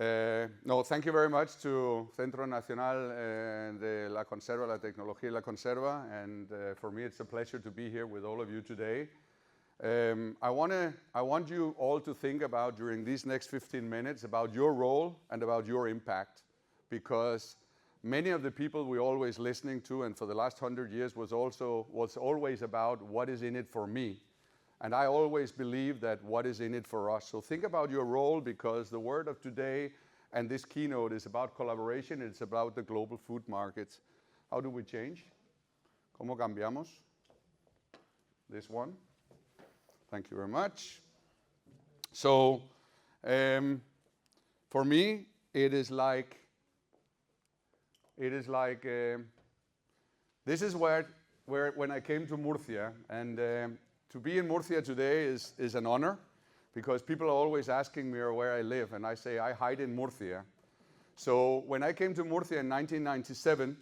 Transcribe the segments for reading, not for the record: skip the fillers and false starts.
No, thank you very much to Centro Nacional de la Conserva, la Tecnología y la Conserva, and for me it's a pleasure to be here with all of you today. I want you all to think about, during these next 15 minutes, about your role and about your impact, because many of the people we're always listening to, and for the last 100 years was always about what is in it for me. And I always believe that what is in it for us. So think about your role, because the word of today and this keynote is about collaboration. It's about the global food markets. How do we change? ¿Cómo cambiamos? This one. Thank you very much. So for me, this is where when I came to Murcia, and to be in Murcia today is an honor, because people are always asking me where I live, and I say I hide in Murcia. So when I came to Murcia in 1997,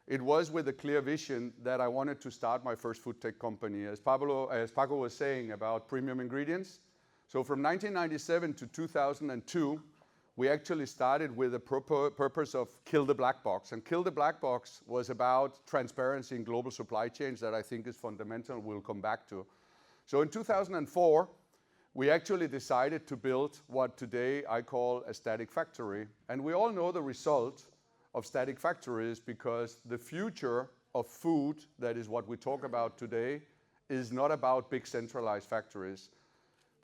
it was with a clear vision that I wanted to start my first food tech company, as Paco was saying about premium ingredients. So from 1997 to 2002, we actually started with the purpose of Kill the Black Box. And Kill the Black Box was about transparency in global supply chains that I think is fundamental, we'll come back to. So in 2004, we actually decided to build what today I call a static factory. And we all know the result of static factories, because the future of food, that is what we talk about today, is not about big centralized factories.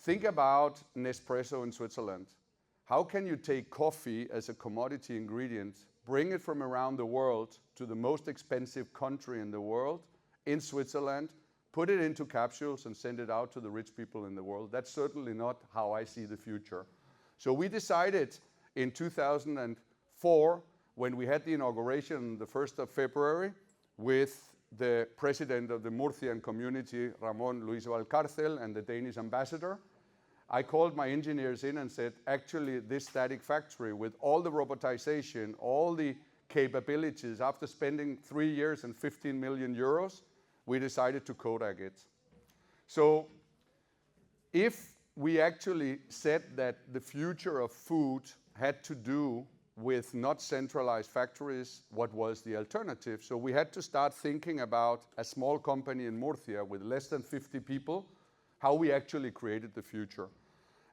Think about Nespresso in Switzerland. How can you take coffee as a commodity ingredient, bring it from around the world to the most expensive country in the world, in Switzerland, put it into capsules and send it out to the rich people in the world? That's certainly not how I see the future. So we decided in 2004, when we had the inauguration the 1st of February with the president of the Murcian community, Ramon Luis Valcárcel, and the Danish ambassador, I called my engineers in and said, actually, this static factory, with all the robotization, all the capabilities, after spending 3 years and 15 million euros, we decided to Kodak it. So if we actually said that the future of food had to do with not centralized factories, what was the alternative? So we had to start thinking about a small company in Murcia with less than 50 people, how we actually created the future.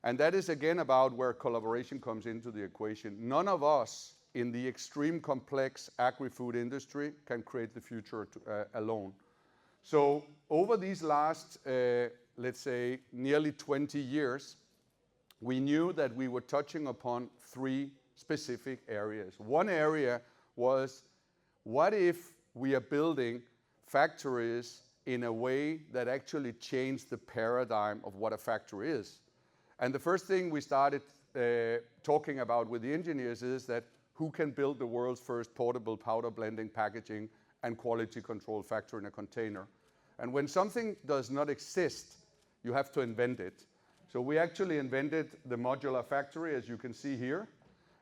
And that is again about where collaboration comes into the equation. None of us in the extreme complex agri-food industry can create the future alone. So over these last, let's say, nearly 20 years, we knew that we were touching upon 3 specific areas. One area was, what if we are building factories in a way that actually changed the paradigm of what a factory is? And the first thing we started talking about with the engineers is that who can build the world's first portable powder blending, packaging, and quality control factory in a container? And when something does not exist, you have to invent it. So we actually invented the modular factory, as you can see here.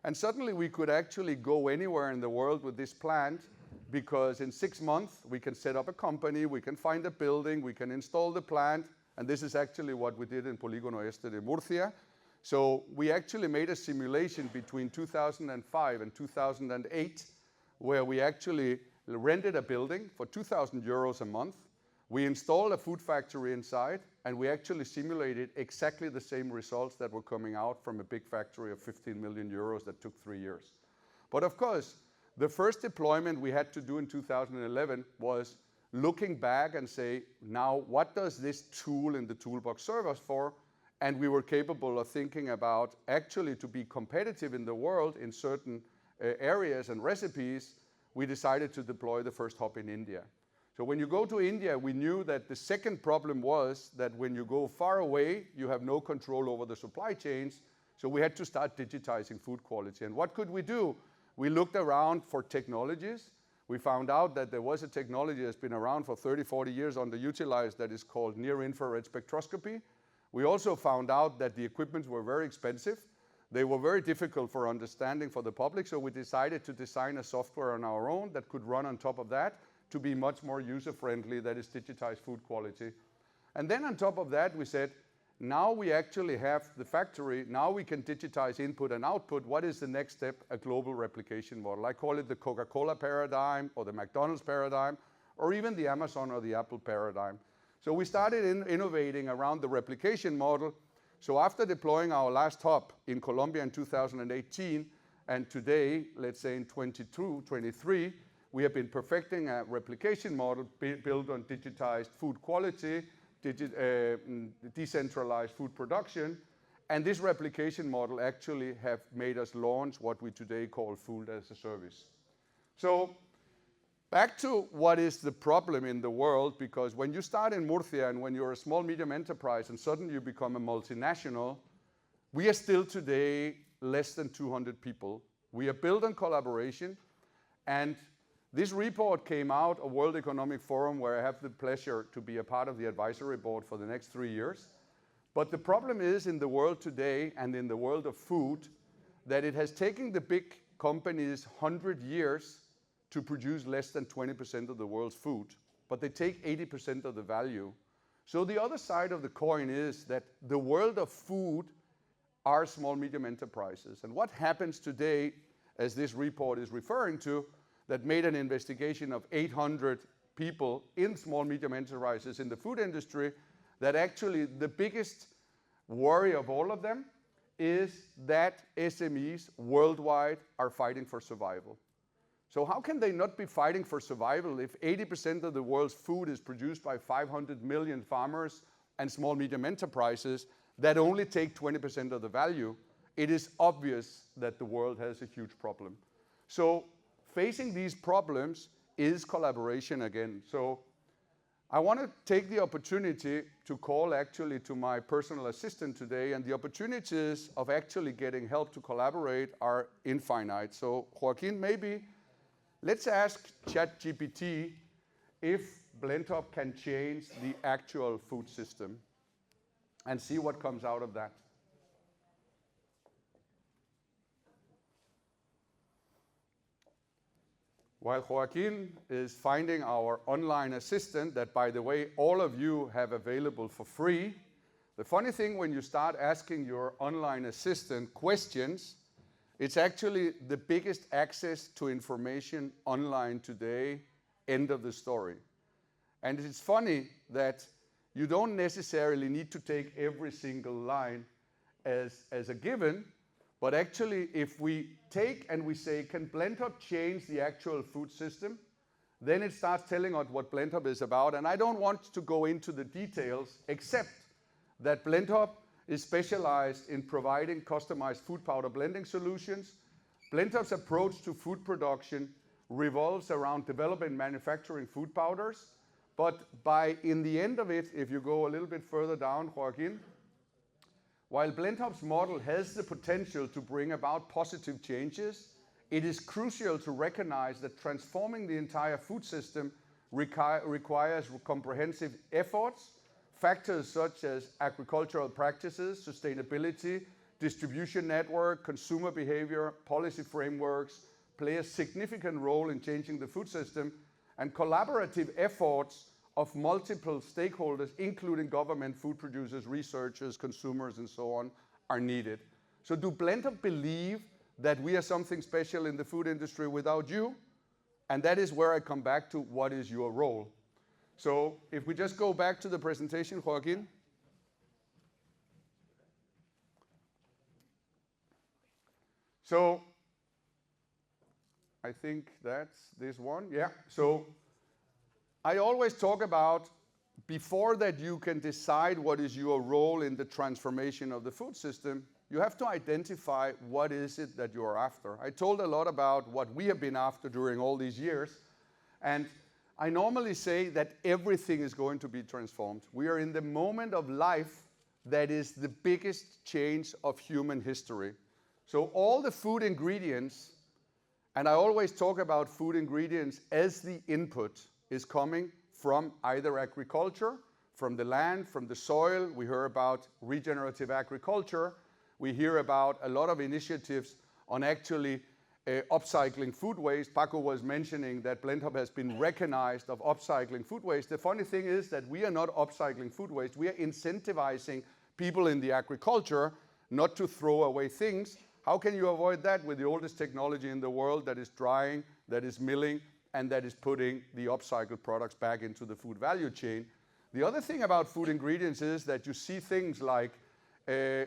And suddenly we could actually go anywhere in the world with this plant, because in 6 months we can set up a company, we can find a building, we can install the plant, and this is actually what we did in Polígono Este de Murcia. So we actually made a simulation between 2005 and 2008, where we actually rented a building for 2,000 euros a month. We installed a food factory inside, and we actually simulated exactly the same results that were coming out from a big factory of 15 million euros that took 3 years. But of course, the first deployment we had to do in 2011 was looking back and say, now what does this tool in the toolbox serve us for? And we were capable of thinking about, actually, to be competitive in the world in certain areas and recipes, we decided to deploy the first hub in India. So when you go to India, we knew that the second problem was that when you go far away, you have no control over the supply chains. So we had to start digitizing food quality. And what could we do? We looked around for technologies. We found out that there was a technology that's been around for 30, 40 years underutilized that is called near-infrared spectroscopy. We also found out that the equipments were very expensive. They were very difficult for understanding for the public, so we decided to design a software on our own that could run on top of that to be much more user-friendly, that is digitized food quality. And then on top of that, we said, Now we actually have the factory. Now we can digitize input and output. What is the next step? A global replication model. I call it the Coca-Cola paradigm or the McDonald's paradigm or even the Amazon or the Apple paradigm. So we started innovating around the replication model. So after deploying our last hub in Colombia in 2018, and today, let's say in 23, we have been perfecting a replication model built on digitized food quality, decentralized food production, and this replication model actually have made us launch what we today call food as a service. So back to what is the problem in the world, because when you start in Murcia and when you're a small medium enterprise and suddenly you become a multinational, we are still today less than 200 people. We are built on collaboration, and this report came out of World Economic Forum, where I have the pleasure to be a part of the advisory board for the next 3 years. But the problem is in the world today and in the world of food that it has taken the big companies 100 years to produce less than 20% of the world's food, but they take 80% of the value. So the other side of the coin is that the world of food are small, medium enterprises. And what happens today, as this report is referring to, that made an investigation of 800 people in small, medium enterprises in the food industry, that actually the biggest worry of all of them is that SMEs worldwide are fighting for survival. So how can they not be fighting for survival if 80% of the world's food is produced by 500 million farmers and small, medium enterprises that only take 20% of the value? It is obvious that the world has a huge problem. So facing these problems is collaboration again. So I want to take the opportunity to call actually to my personal assistant today, and the opportunities of actually getting help to collaborate are infinite. So Joaquin, maybe let's ask ChatGPT if Blendhub can change the actual food system and see what comes out of that. While Joaquin is finding our online assistant that, by the way, all of you have available for free, the funny thing when you start asking your online assistant questions, it's actually the biggest access to information online today, end of the story. And it's funny that you don't necessarily need to take every single line as a given, but actually if we take and we say, can Blendhub change the actual food system? Then it starts telling us what Blendhub is about. And I don't want to go into the details, except that Blendhub is specialized in providing customized food powder blending solutions. Blendhub's approach to food production revolves around developing and manufacturing food powders. But in the end of it, if you go a little bit further down, Joaquin, while Blendhub's model has the potential to bring about positive changes, it is crucial to recognize that transforming the entire food system requires comprehensive efforts. Factors such as agricultural practices, sustainability, distribution network, consumer behavior, policy frameworks play a significant role in changing the food system, and collaborative efforts of multiple stakeholders, including government, food producers, researchers, consumers, and so on, are needed. So do Blendhub believe that we are something special in the food industry without you? And that is where I come back to what is your role. So if we just go back to the presentation, Joaquin. So I think that's this one, yeah. So I always talk about, before that you can decide what is your role in the transformation of the food system, you have to identify what is it that you are after. I told a lot about what we have been after during all these years, and I normally say that everything is going to be transformed. We are in the moment of life that is the biggest change of human history. So all the food ingredients, and I always talk about food ingredients as the input, is coming from either agriculture, from the land, from the soil. We hear about regenerative agriculture. We hear about a lot of initiatives on actually upcycling food waste. Paco was mentioning that Blendhub has been recognized of upcycling food waste. The funny thing is that we are not upcycling food waste. We are incentivizing people in the agriculture not to throw away things. How can you avoid that with the oldest technology in the world that is drying, that is milling, and that is putting the upcycled products back into the food value chain? The other thing about food ingredients is that you see things like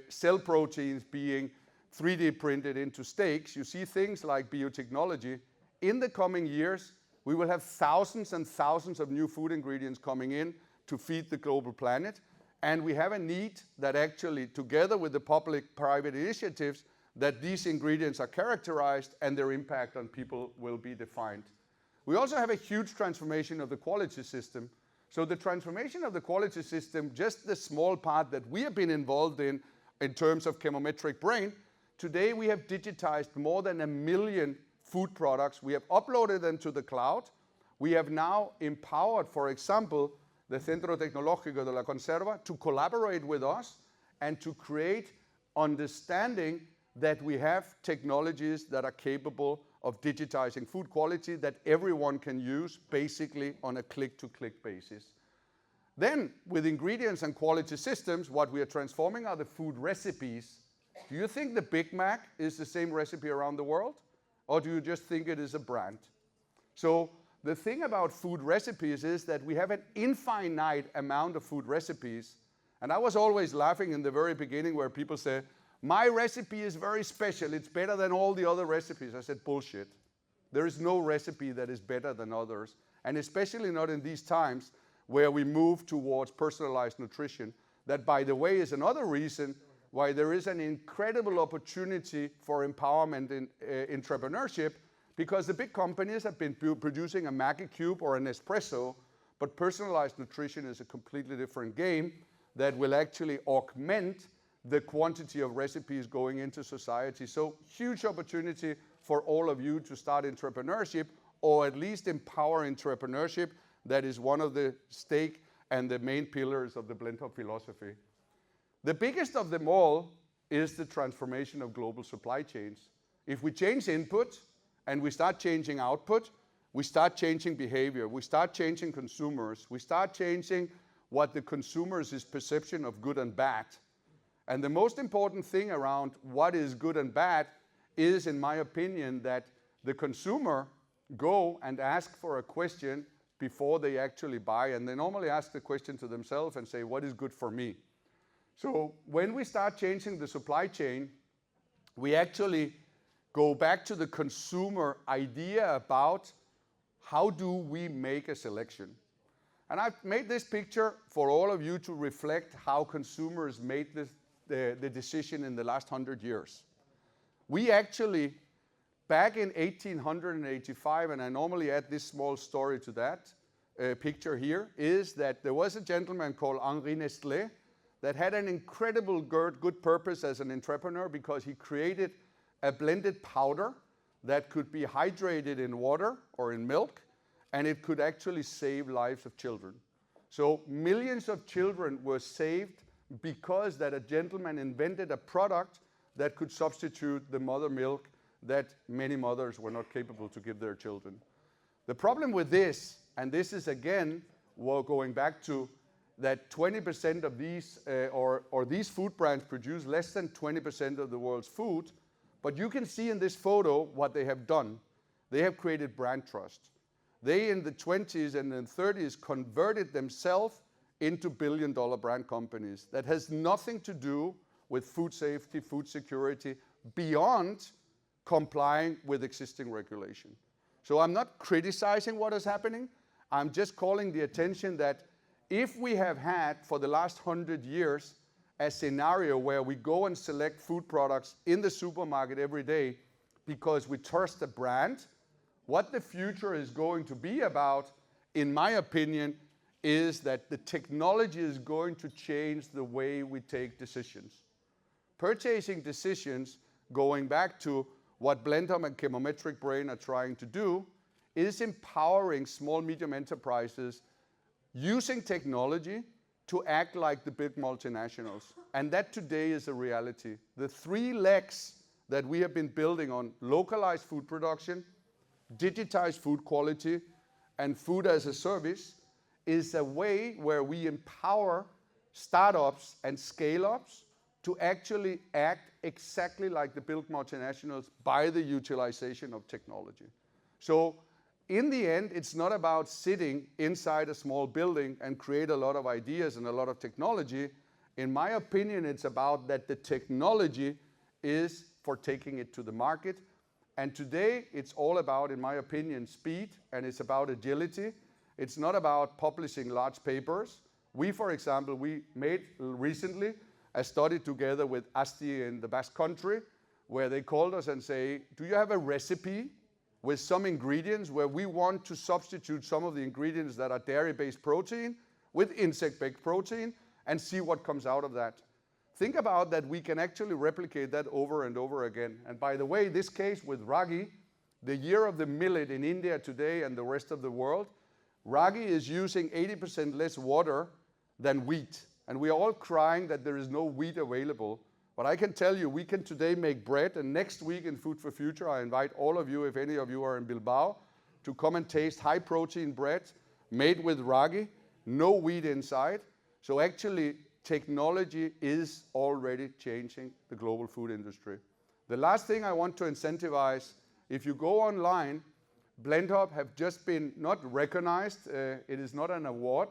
cell proteins being 3D printed into steaks. You see things like biotechnology. In the coming years, we will have thousands and thousands of new food ingredients coming in to feed the global planet. And we have a need that actually, together with the public-private initiatives, that these ingredients are characterized and their impact on people will be defined. We also have a huge transformation of the quality system. So the transformation of the quality system, just the small part that we have been involved in terms of Chemometric Brain, today we have digitized more than 1 million food products. We have uploaded them to the cloud. We have now empowered, for example, the Centro Tecnológico de la Conserva to collaborate with us and to create understanding that we have technologies that are capable of digitizing food quality that everyone can use basically on a click-to-click basis. Then, with ingredients and quality systems, what we are transforming are the food recipes. Do you think the Big Mac is the same recipe around the world? Or do you just think it is a brand? So the thing about food recipes is that we have an infinite amount of food recipes. And I was always laughing in the very beginning where people say, my recipe is very special, it's better than all the other recipes. I said, bullshit. There is no recipe that is better than others. And especially not in these times where we move towards personalized nutrition. That, by the way, is another reason why there is an incredible opportunity for empowerment in entrepreneurship, because the big companies have been producing a Maggi cube or an espresso, but personalized nutrition is a completely different game that will actually augment the quantity of recipes going into society. So huge opportunity for all of you to start entrepreneurship, or at least empower entrepreneurship. That is one of the stake and the main pillars of the Blendhub philosophy. The biggest of them all is the transformation of global supply chains. If we change input and we start changing output, we start changing behavior, we start changing consumers, we start changing what the consumer's perception of good and bad. And the most important thing around what is good and bad is, in my opinion, that the consumer go and ask for a question before they actually buy. And they normally ask the question to themselves and say, what is good for me? So when we start changing the supply chain, we actually go back to the consumer idea about how do we make a selection. And I've made this picture for all of you to reflect how consumers made the decision in the last 100 years. We actually, back in 1885, and I normally add this small story to that picture here, is that there was a gentleman called Henri Nestlé that had an incredible good purpose as an entrepreneur, because he created a blended powder that could be hydrated in water or in milk, and it could actually save lives of children. So millions of children were saved because that a gentleman invented a product that could substitute the mother milk that many mothers were not capable to give their children. The problem with this, and this is again, well, going back to that 20% of these, or these food brands produce less than 20% of the world's food, but you can see in this photo what they have done. They have created brand trust. They, in the 20s and the 30s, converted themselves into billion-dollar brand companies. That has nothing to do with food safety, food security, beyond complying with existing regulation. So I'm not criticizing what is happening. I'm just calling the attention that if we have had, for the last 100 years, a scenario where we go and select food products in the supermarket every day because we trust the brand, what the future is going to be about, in my opinion, is that the technology is going to change the way we take decisions. Purchasing decisions, going back to what Blendhub and Chemometric Brain are trying to do, is empowering small, medium enterprises using technology to act like the big multinationals. And that today is a reality. The 3 legs that we have been building on: localized food production, digitized food quality, and food as a service, is a way where we empower startups and scale-ups to actually act exactly like the big multinationals by the utilization of technology. So in the end, it's not about sitting inside a small building and create a lot of ideas and a lot of technology. In my opinion, it's about that the technology is for taking it to the market. And today, it's all about, in my opinion, speed, and it's about agility. It's not about publishing large papers. We, for example, we made recently a study together with ASTI in the Basque Country, where they called us and say, do you have a recipe with some ingredients where we want to substitute some of the ingredients that are dairy-based protein with insect-based protein and see what comes out of that? Think about that we can actually replicate that over and over again. And by the way, this case with ragi, the year of the millet in India today and the rest of the world, ragi is using 80% less water than wheat. And we are all crying that there is no wheat available. But I can tell you, we can today make bread, and next week in Food for Future, I invite all of you, if any of you are in Bilbao, to come and taste high-protein bread made with ragi, no wheat inside. So actually, technology is already changing the global food industry. The last thing I want to incentivize, if you go online, Blendhub have just been not recognized, it is not an award,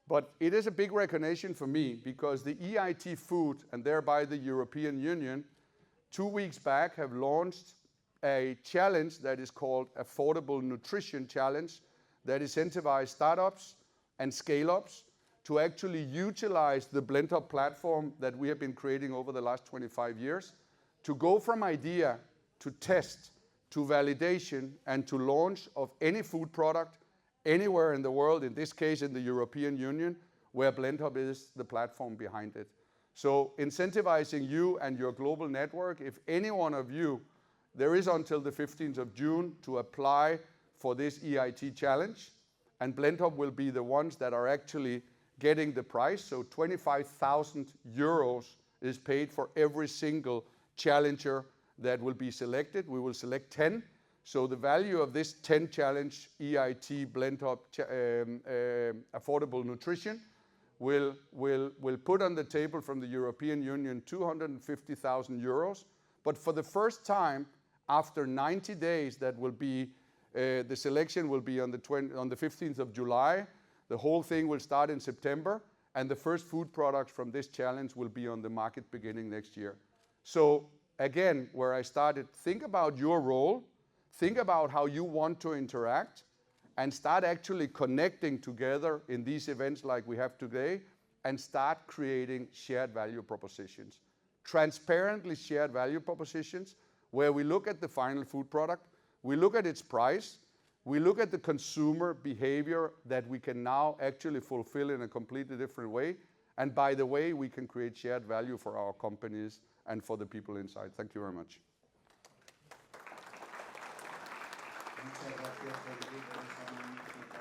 but it is a big recognition for me because the EIT Food and thereby the European Union 2 weeks back have launched a challenge that is called Affordable Nutrition Challenge that incentivizes startups and scale-ups to actually utilize the Blendhub platform that we have been creating over the last 25 years to go from idea to test to validation and to launch of any food product anywhere in the world, in this case in the European Union, where Blendhub is the platform behind it. So incentivizing you and your global network, if any one of you, there is until the 15th of June to apply for this EIT challenge, and Blendhub will be the ones that are actually getting the prize. So 25,000 euros is paid for every single challenger that will be selected. We will select 10. So the value of this 10 challenge EIT Blendhub affordable nutrition will put on the table from the European Union 250,000 euros. But for the first time, after 90 days, that will be the selection will be on the 15th of July. The whole thing will start in September, and the first food products from this challenge will be on the market beginning next year. So again, where I started, think about your role. Think about how you want to interact and start actually connecting together in these events like we have today and start creating shared value propositions. Transparently shared value propositions where we look at the final food product, we look at its price, we look at the consumer behavior that we can now actually fulfill in a completely different way. And by the way, we can create shared value for our companies and for the people inside. Thank you very much. Muchas gracias, Henrik. Eres una magnífica